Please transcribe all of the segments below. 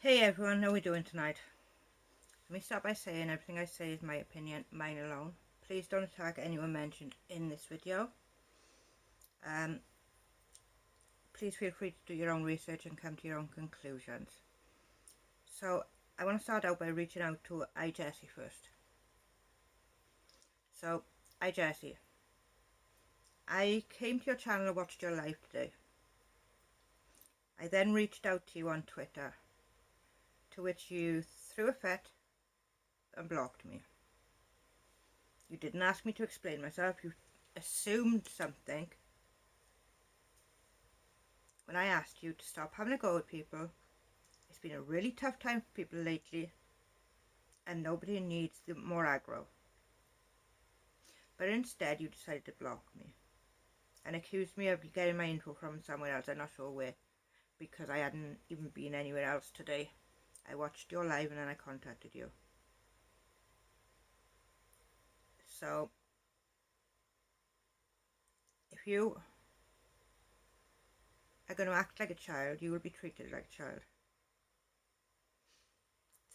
Hey everyone, how are we doing tonight? Let me start by saying everything I say is my opinion, mine alone. Please don't attack anyone mentioned in this video. Please feel free to do your own research and come to your own conclusions. So I want to start out by reaching out to Ijessy first. So Ijessy, I came to your channel and watched your live today. I then reached out to you on Twitter, to which you threw a fit and blocked me. You didn't ask me to explain myself, you assumed something when I asked you to stop having a go with people. It's been a really tough time for people lately and nobody needs the more aggro. But instead you decided to block me and accused me of getting my info from somewhere else, I'm not sure where, because I hadn't even been anywhere else today. I watched your live and then I contacted you. So if you are going to act like a child, you will be treated like a child.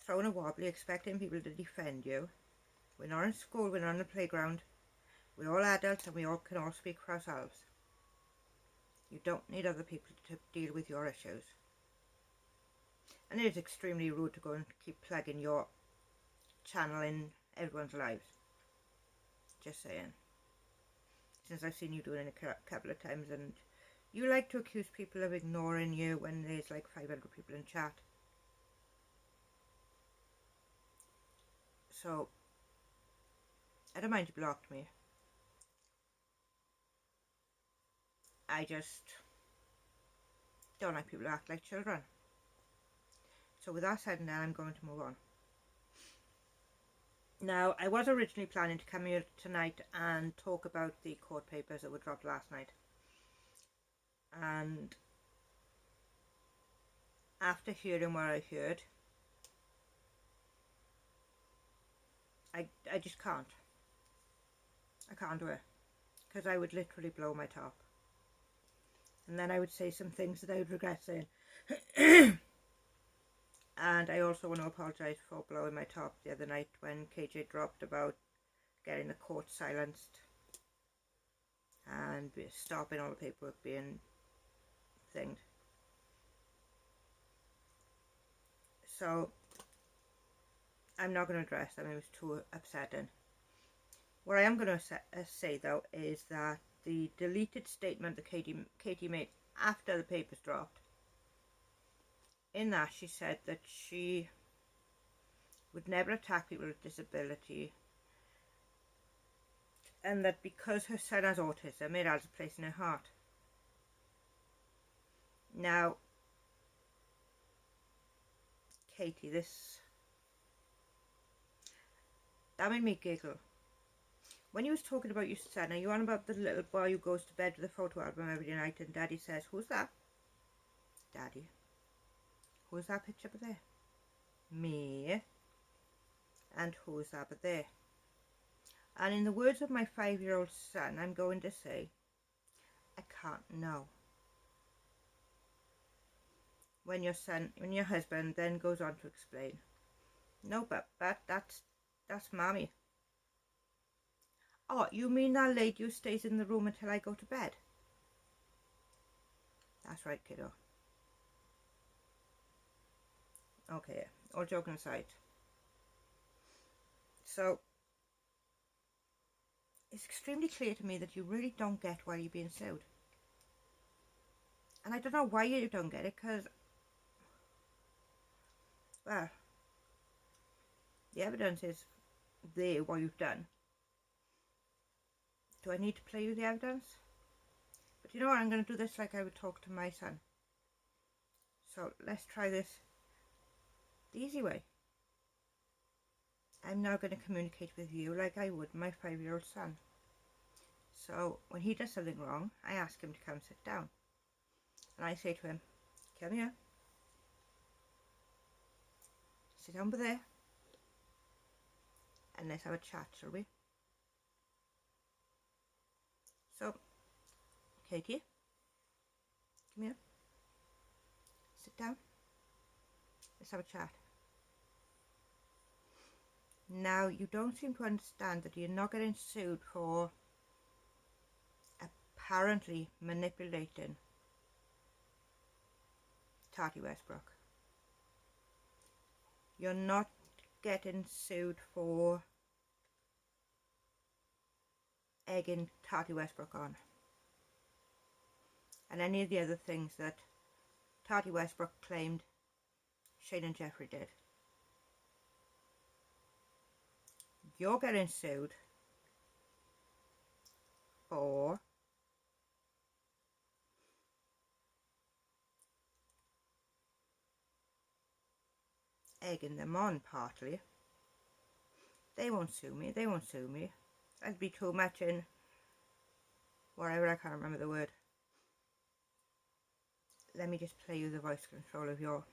Thrown a wobbly, expecting people to defend you. We're not in school, we're not on the playground. We're all adults and we all can all speak for ourselves. You don't need other people to deal with your issues. And it is extremely rude to go and keep plugging your channel in everyone's lives. Just saying. Since I've seen you doing it a couple of times, and you like to accuse people of ignoring you when there's like 500 people in chat. So I don't mind you blocked me. I just don't like people who act like children. So with that said, now I'm going to move on. Now, I was originally planning to come here tonight and talk about the court papers that were dropped last night. And after hearing what I heard, I just can't. I can't do it. Because I would literally blow my top. And then I would say some things that I would regret saying. And I also want to apologise for blowing my top the other night when KJ dropped about getting the court silenced and stopping all the paperwork being thinged. So I'm not going to address them, it was too upsetting. What I am going to say though is that the deleted statement that Katie made after the papers dropped, in that she said that she would never attack people with disability, and that because her son has autism, it has a place in her heart. Now, Katie, that made me giggle. When you was talking about your son, are you on about the little boy who goes to bed with a photo album every night and Daddy says, "Who's that?" Daddy, who's that picture up there? Me. And who's that up there? And in the words of my 5-year-old son, I'm going to say, I can't know. When your husband then goes on to explain, no, but that's mommy. Oh, you mean that lady who stays in the room until I go to bed? That's right, kiddo. Okay, all joking aside. So, it's extremely clear to me that you really don't get why you're being sued. And I don't know why you don't get it, because, well, the evidence is there, what you've done. Do I need to play you the evidence? But you know what, I'm going to do this like I would talk to my son. So let's try this the easy way. I'm now going to communicate with you like I would my 5-year-old son. So when he does something wrong, I ask him to come sit down. And I say to him, come here. Sit over there. And let's have a chat, shall we? So, Katie, come here. Sit down. Let's have a chat. Now, you don't seem to understand that you're not getting sued for apparently manipulating Tati Westbrook. You're not getting sued for egging Tati Westbrook on and any of the other things that Tati Westbrook claimed Shane and Jeffrey did. You're getting sued for egging them on, partly. They won't sue me, they won't sue me. That'd be too much in whatever, I can't remember the word. Let me just play you the voice control of your...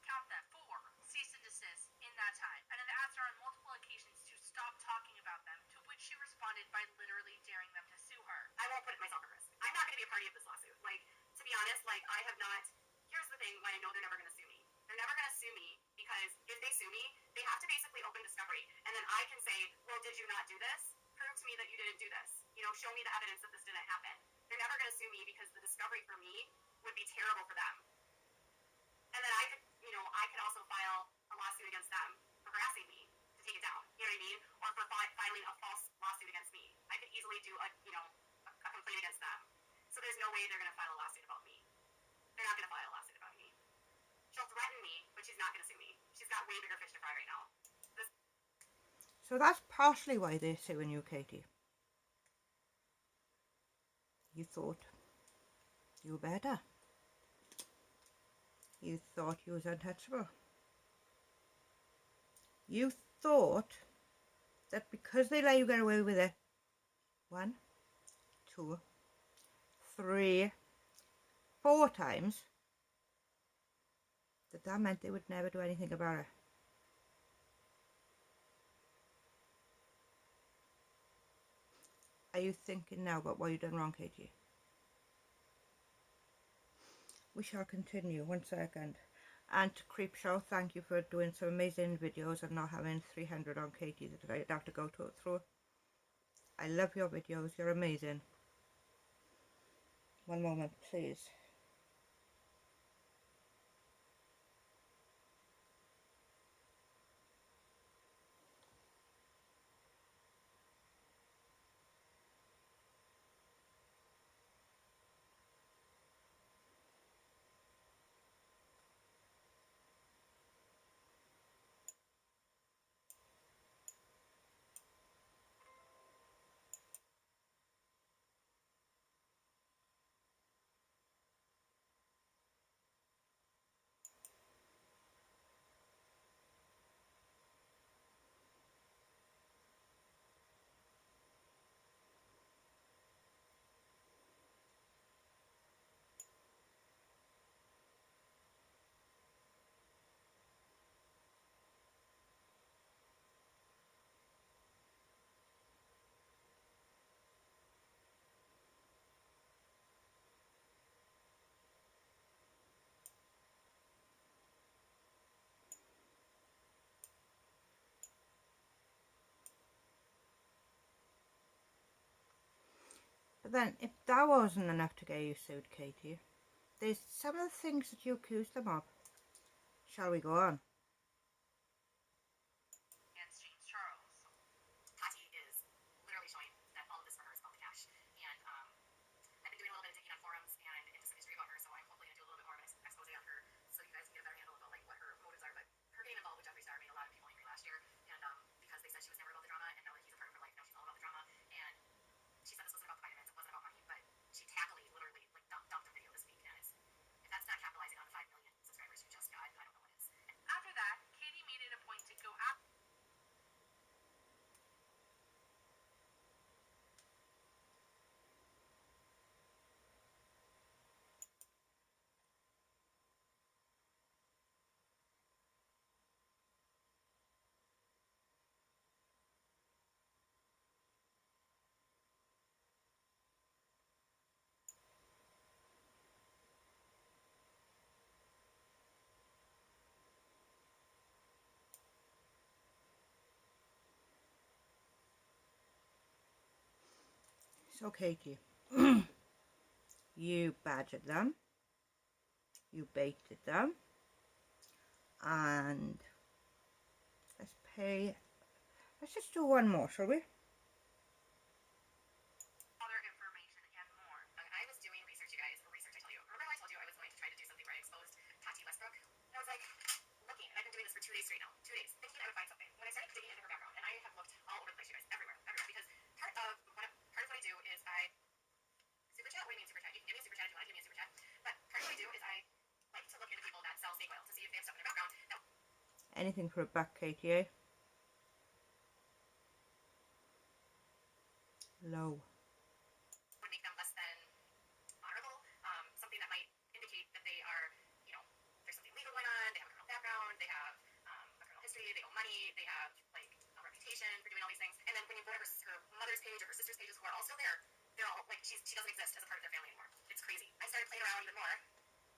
Count them. 4 cease and desist in that time, and then asked her on multiple occasions to stop talking about them, to which she responded by literally daring them to sue her. I won't put myself at risk. I'm not going to be a party of this lawsuit. Like, to be honest, like, I have not... Here's the thing why I know they're never going to sue me. They're never going to sue me because if they sue me, they have to basically open discovery. And then I can say, well, did you not do this? Prove to me that you didn't do this. You know, show me the evidence that this didn't happen. They're never going to sue me because the discovery for me would be terrible for them. And then I could, you know, I could also file a lawsuit against them for harassing me to take it down. You know what I mean? Or for filing a false lawsuit against me. I could easily do a, you know, a complaint against them. So there's no way they're going to file a lawsuit about me. They're not going to file a lawsuit about me. She'll threaten me, but she's not going to sue me. She's got way bigger fish to fry right now. So that's partially why they're suing you, Katie. You thought you were better. You thought you was untouchable. You thought that because they let you get away with it 1, 2, 3, 4 times, that meant they would never do anything about it. Are you thinking now about what you've done wrong, Katie? We shall continue. 1 second. And to Creepshow, thank you for doing some amazing videos and not having 300 on Katie that I'd have to go through. I love your videos. You're amazing. 1 moment, please. But then, if that wasn't enough to get you sued, Katie, there's some of the things that you accused them of. Shall we go on? Against James Charles. Tati is literally showing that all of this for her is public cash. And I've been doing a little bit of digging on forums and into some history about her, so I'm hopefully going to do a little bit more of an expose on her so you guys can get a better handle about like what her motives are. But her getting involved with Jeffree Star made a lot of people angry last year, and because they said she was never about the drama, and now that he's a part of her life, now she's all about the drama. And she said this wasn't about the vitamins, it wasn't about money, but she tackily, literally, like dumped a video this week, and if that's not capitalizing on the 5 million subscribers you just got, I don't know what is. After So Katie, you badgered them, you baited them, and let's just do one more, shall we? Other information and more. I was doing research, you guys. Research, I tell you. Remember I told you I was going to try to do something where I exposed Tati Westbrook? And I was like, looking, and I've been doing this for 2 days straight now. 2 days, thinking I would find something. When I started digging into her background, and I have looked all over the place, you guys, everywhere, because part of what I do is I super chat. What do you mean super chat? You can give me a super chat if you want to give me a super chat. But part of what I do is I like to look into people that sell snake oil to see if they have stuff in their background. Now, Anything for a buck, Katie, eh? Low. would make them less than honorable. Something that might indicate that they are, there's something legal going on. They have a criminal background. They have a criminal history. They owe money. They have like a reputation for doing all these things. And then when you go to her mother's page or her sister's pages who are also there, they're all like she doesn't exist as a part of their family anymore. It's crazy. I started playing around even more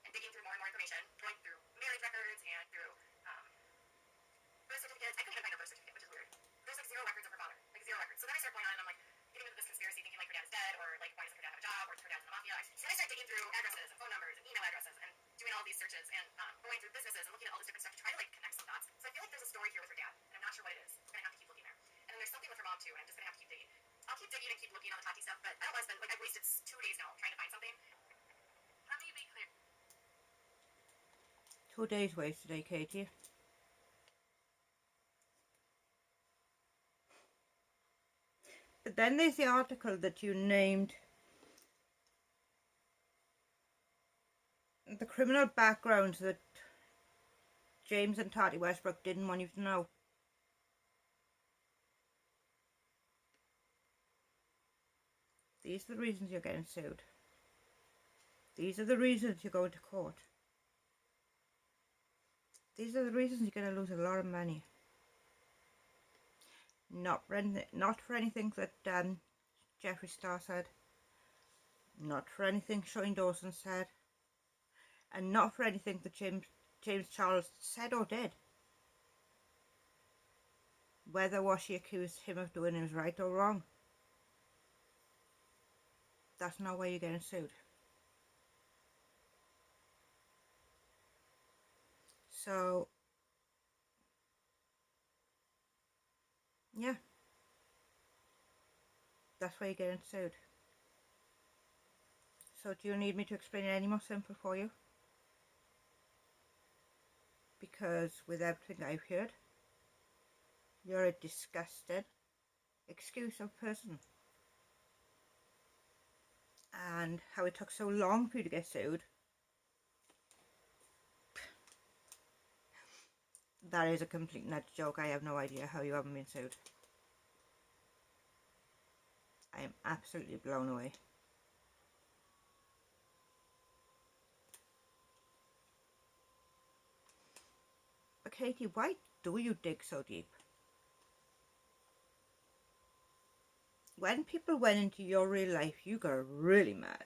and digging through more and more information, going through marriage records and through birth certificates. I couldn't even find her birth certificate, which is weird. There's like 0 records of her father, like 0 records. So then I started going on and I'm like getting into this conspiracy, thinking like her dad is dead, or like why doesn't her dad have a job, or her dad's in the mafia. So then I started digging through addresses and phone numbers and email addresses and doing all these searches and going through businesses and looking at all this different stuff to try to like connect some dots. So I feel like there's a story here with her dad, and I'm not sure what it is. I'm gonna have to keep looking there. And then there's something with her mom too, and I'm just gonna have to keep digging. I'll keep digging and keep looking on the Tati stuff, but I don't want to spend like I've wasted 2 days now trying to find something. Let me be clear. 2 days wasted, eh, Katie? But then there's the article that you named the criminal backgrounds that James and Tati Westbrook didn't want you to know. These are the reasons you're getting sued. These are the reasons you're going to court. These are the reasons you're going to lose a lot of money. Not for anything that Jeffree Star said. Not for anything Shane Dawson said. And not for anything that James Charles said or did. Whether what she accused him of doing is right or wrong. That's not why you're getting sued. So, yeah. That's why you're getting sued. So do you need me to explain it any more simple for you? Because with everything I've heard, you're a disgusting, exclusive person. And how it took so long for you to get sued, that is a complete nut joke. I have no idea how you haven't been sued. I am absolutely blown away. But Katie, why do you dig so deep? When people went into your real life, you got really mad.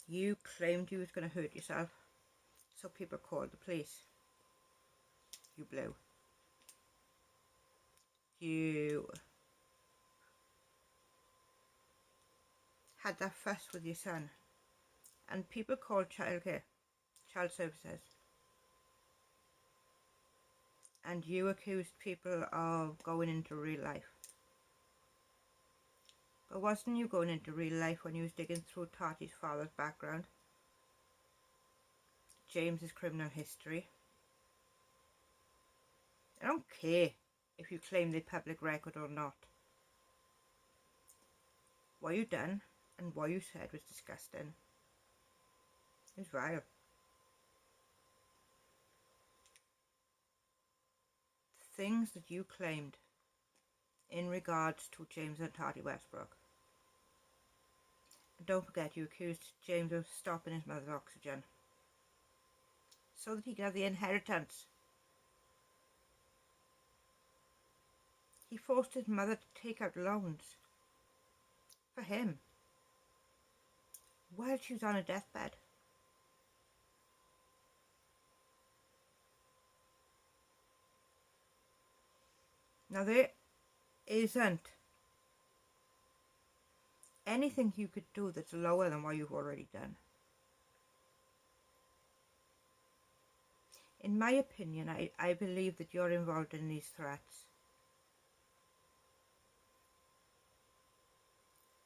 You claimed you was going to hurt yourself, so people called the police. You blew. You had that fuss with your son, and people called child services, and you accused people of going into real life. But wasn't you going into real life when you was digging through Tati's father's background, James's criminal history? I don't care if you claim the public record or not. What you done and what you said was disgusting. It was vile. The things that you claimed in regards to James and Tati Westbrook. And don't forget, you accused James of stopping his mother's oxygen so that he could have the inheritance. He forced his mother to take out loans for him while she was on a deathbed. Now there isn't anything you could do that's lower than what you've already done. In my opinion, I believe that you're involved in these threats.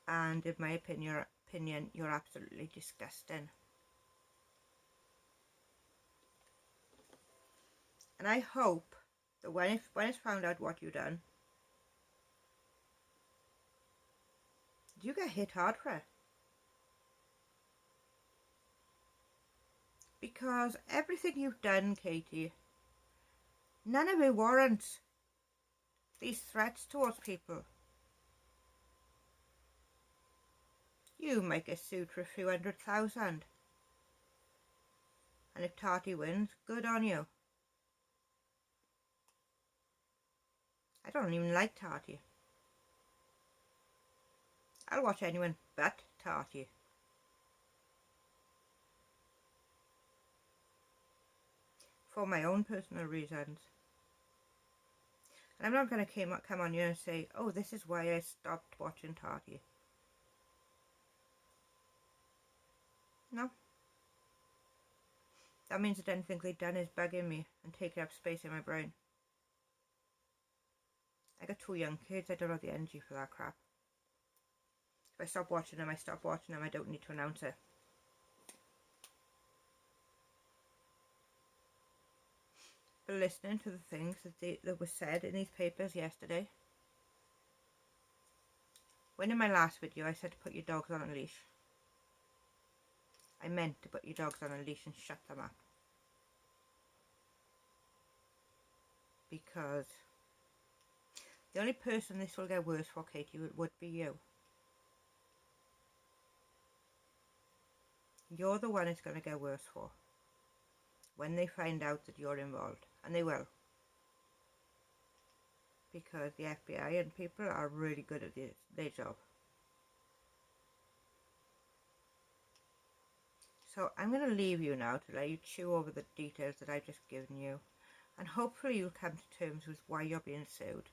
And in my opinion, you're absolutely disgusting. And I hope that when it's found out what you've done, you get hit hard for it. Because everything you've done, Katie, none of it warrants these threats towards people. You might get sued for a few 100,000. And if Tati wins, good on you. I don't even like Tati. I'll watch anyone but Tati. For my own personal reasons. And I'm not going to come on here and say, oh, this is why I stopped watching Tati. No. That means that anything they've done is bugging me and taking up space in my brain. I got 2 young kids, I don't have the energy for that crap. If I stop watching them, I stop watching them, I don't need to announce it. But listening to the things that were said in these papers yesterday. When in my last video I said to put your dogs on a leash, I meant to put your dogs on a leash and shut them up. Because the only person this will get worse for, Katie, would be you. You're the one it's going to get worse for. When they find out that you're involved. And they will. Because the FBI and people are really good at their job. So I'm going to leave you now to let you chew over the details that I've just given you. And hopefully you'll come to terms with why you're being sued.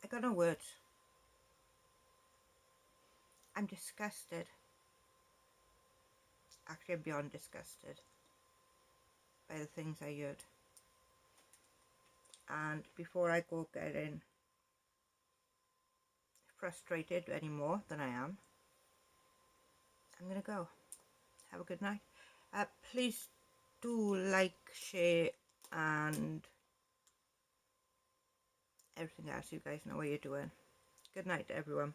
I got no words. I'm disgusted. Actually, I'm beyond disgusted by the things I heard. And before I go getting frustrated any more than I am, I'm going to go. Have a good night. Please do like, share, and everything else. You guys know what you're doing. Good night, everyone.